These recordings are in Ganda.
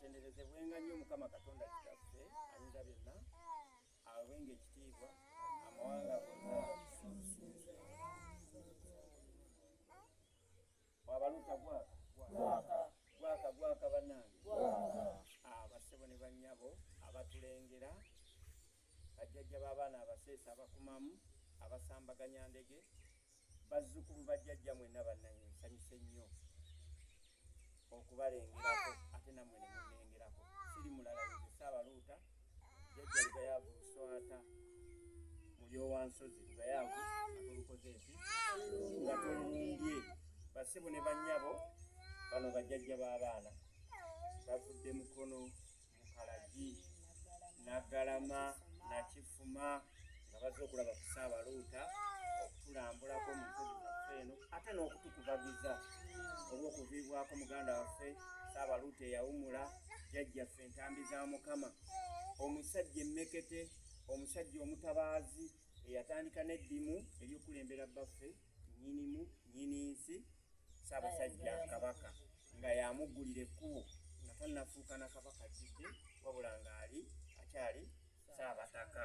atenderezebwenga nnyo Mukama Katonda kitaffe ayinza byonna, awenga ekitiibwa amawanga gonna. Wabaluta gwaka bannange, abassebo ne bannyabo abatulengera, bajjajja b'abaana abaseesa abakumamu, abasambaganya ndege, bazzukulu bajjajja mwenna bannange, nsanyuse nnyo okubalengerako ate nammwe ne munnengerako. Siri mulala nze Saabaluuta jjajja Lugayaavu Luswata muli owansozi Lugayaavu atolukozeesi nga tolumbye. Bassebo ne bannyabo bano bajjajja b'abaana bavudde Mukono, Mukalagi, Naggalama, Nakifuma nga bazze okulaba ku Saabaluuta okutulambulako mu nsozi zaffe eno ate n'okutukubagiza olw'okuviibwako muganda waffe Saabaluuta eyawumula jjajjaffe entambi za Mukama, omusajja emmekete, omusajja omutabaazi eyatandika n'eddimu ery'okulembera baffe nnyinimu nnyiniinsi Ssaabasajja Kabaka nga yamuggulira ekkubo nga tannafuuka na Kabaka ajjidde wabula ng'ali akyali Ssaabataka.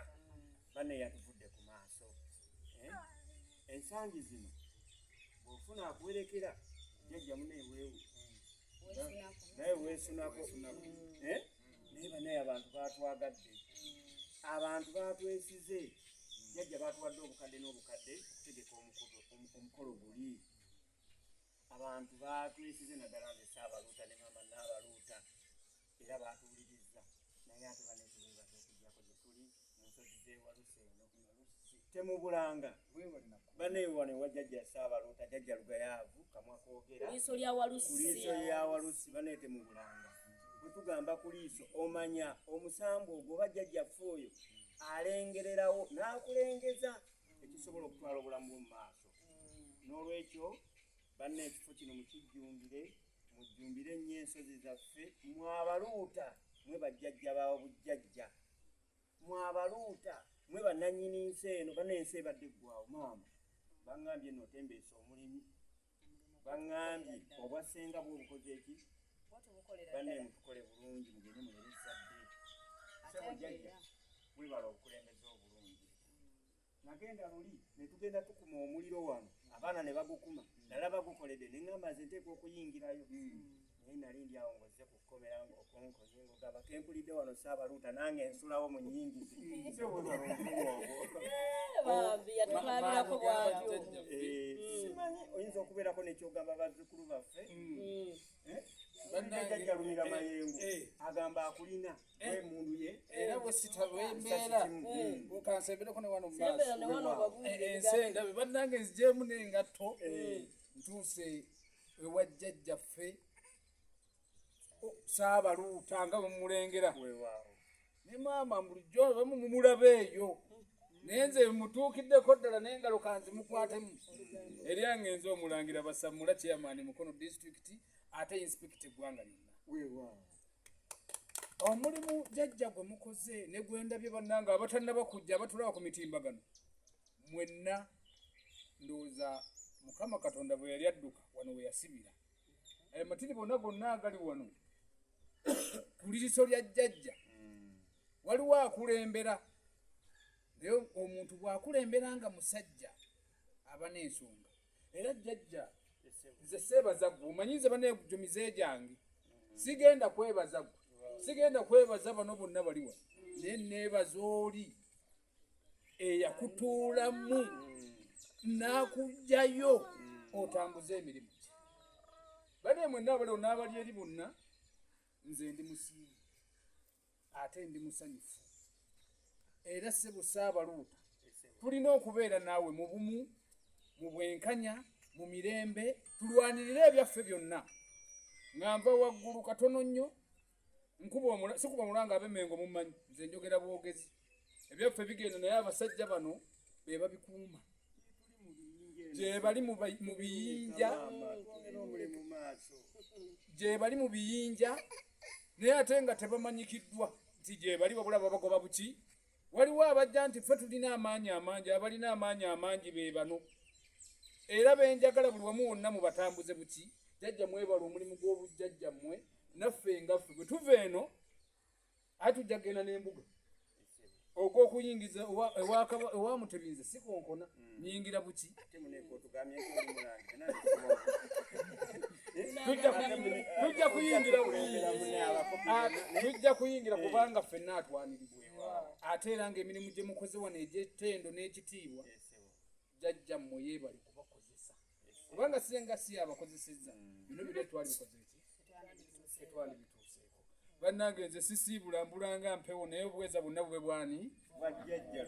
Banne yatuvudde ku maaso. Ensangi zino bw'ofuna akuwerekera jjajja muneeweewu naye weesunako naye bannaye abantu baatwagadde, abantu baatwesize. Jjajja baatuwadde obukadde n'obukadde okutegeka omukolo guli. Abantu baatwesize naddala nze Saabaluuta ne maama Naabaluuta era baatuwulirizza, naye ate baneetubeebaza okujjako gye tuli mu nsozi z'Ewalusi eno. Temubulanga baneewane wa jjajja Saabaluuta, jjajja Lugayaavu kamwa koogera ku liiso lya Walusi. Baneete temubulanga bwe tugamba ku liiso omanya omusambu ogwo oba jjajjaffe oyo alengererawo n'akulengeza ekisobola okutwala obulamu bwo mu maaso. N'olwekyo banne ekifo kino mukijjumbire, mujjumbire nnyo ensozi zaffe. Mwabaluuta mwe bajjajja bawo bujjajja, mwabaluuta mwe bannannyini nsi eno. Banne ensi ebadde eggwaawo maama baŋŋambye nno otembeesa omulimu, baŋŋambye obwassenga bw'obukoze eki banne mutukole bulungi mugende mulere ezzadde. Ssebo jjajja webala obukulembeze obulungi. Nagenda luli ne tugenda tukuma omuliro wano, abaana ne bagukuma, nalaba gukoledde ne ŋŋamba nze nteekwa okuyingirayo. Naye nali ndi awo ng'ozze ku kkomera ng'okonkonye ng'ogamba kempulidde wano Saabaluuta nange ensulawo mu nnyingizi. Simanyi oyinza okubeerako nekyogamba bazzukulu baffe. Jjajja Lumira Mayengo agamba akulina wemundu ye era bwe sitabembeera okansembireko ne wano mu maaso ensendabe bannange nzigyemu n'engatto ntuuse ewa jjajjaffe Saabaluuta nga bwemulengera ne maama bulijjo bamu mumulaba eyo naye nze mutuukiddeko ddala n'engalo kanzimukwatemu eryange nze omulangira Basamula chairman Mukono district ate inspector eggwanga lyonna. Omulimu jjajja gwe mukoze ne gwendabye bannanga abatannaba kujja abatulaba ku mitimbagano mwenna ndowooza Mukama Katonda bwe yali adduka wano we yasibira ayo matiri bonna gonna agali wano ku liiso lya jjajja waliwo akulembera. Naye omuntu bw'akulembera nga musajja aba n'ensonga. Era jjajja nze seebaza ggwe omanyi nze baneejumize gyange sigenda kwebaza ggwe, sigenda kwebaza bano bonna bali wano, naye neebaza oli eyakutuulamu n'akugjayo otambuze emirimu gye. Bane mwenna abaliwo n'abali eri bonna nze ndi musiimu ate ndi musanyufu. Era ssebo Saabaluuta tulina okubeera naawe mu bumu, mu bwenkanya, mu mirembe, tulwanirire ebyaffe byonna. Ngamba waggulu katono nnyo sikuba mulanga ab'Emmengo mumanyi nze njogera bwogezi. Ebyaffe bigenda naye abasajja bano be babikuuma. Gye bali mu biyinja, gye bali mu biyinja naye ate nga tebamanyikiddwa nti gye bali wabula babagoba buki. Waliwo abajja nti ffe tulina amaanyi amangi, abalina amaanyi amangi be bano. Era benjagala buli wamu wonna mubatambuze buki. Jjajja mwebala omulimu gw'obujjajja mmwe naffe ngaffe bwe tuva eno ate tujja kgenda n'embuga okokuyingiza ewa Mutebinze si konkona nyingira buki tujja kuyingira kubanga ffenna atwanirizibwa ate era ng'emirimu gye mukoze wano egy'ettendo n'ekitiibwa jjajja mmwe yeebali kubakozesa kubanga singa si abakozesezza bino biro twali bikoze ki twali bituuseeko bannange nze sisiibula mbulanga mpewo naye obuweza bonna bube bwani bwajjajja